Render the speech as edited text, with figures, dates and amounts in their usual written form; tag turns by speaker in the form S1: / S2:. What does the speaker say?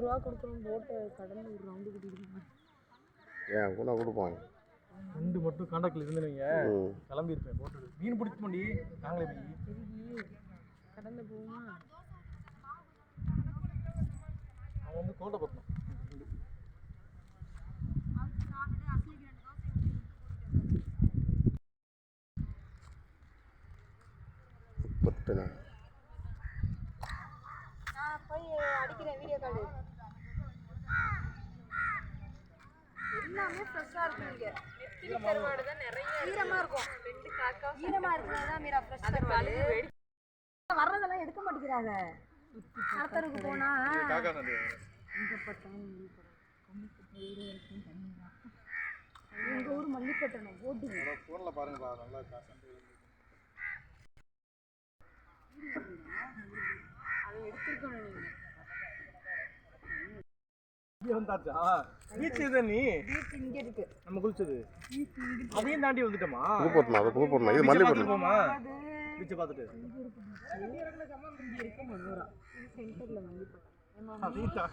S1: ரூபா கொடுக்குறோம் போட்டை கடலில் ஒரு ரவுண்டு கூட்டிட்டு
S2: ஏன் கூட கொடுப்பாங்க.
S3: ரெண்டு மட்டும் காண்டாக்டில் இருந்துருவீங்க கிளம்பியிருப்பேன் போட்டு மீன் பிடிச்சி பண்ணி நாங்களே போய்
S1: கடலில் போகுமா
S3: அவன் வந்து கோட்டை பட்டணும்
S1: போய் அடிக்கிறேன் வீடியோ கால் எல்லாமே ஃப்ரெஷ்ஷாக இருக்கும் இங்கே நெத்திலி கருவாடு தான் நிறைய ஈரமாக இருக்கும் ரெண்டு காக்கா ஈரமாக இருக்கிறது தான் மீரா ஃப்ரெஷ் கருவாடு வர்றதெல்லாம் எடுக்க மாட்டேங்கிறாங்க கடத்தருக்கு போனால் இங்கே பட்டம் எங்கள் ஊர் மல்லிப்பட்டணம் போட்டு
S3: ஃபோனில் பாருங்கப்பா நல்லா
S1: அதை எடுத்துருக்கணும் நீங்கள்
S3: வந்தாச்சா பீச் இது நீ
S1: பீச் இங்கே இருக்கு
S3: நம்ம குளிச்சது அதையும் தாண்டி வந்துட்டோமா
S2: புது போட்டோம் இது மல்லிப்பட்டணம்
S3: போமா பீச்சை பார்த்துட்டு
S1: இங்கே இருக்க மதுரா சென்டரில் மல்லிப்பட்டணம்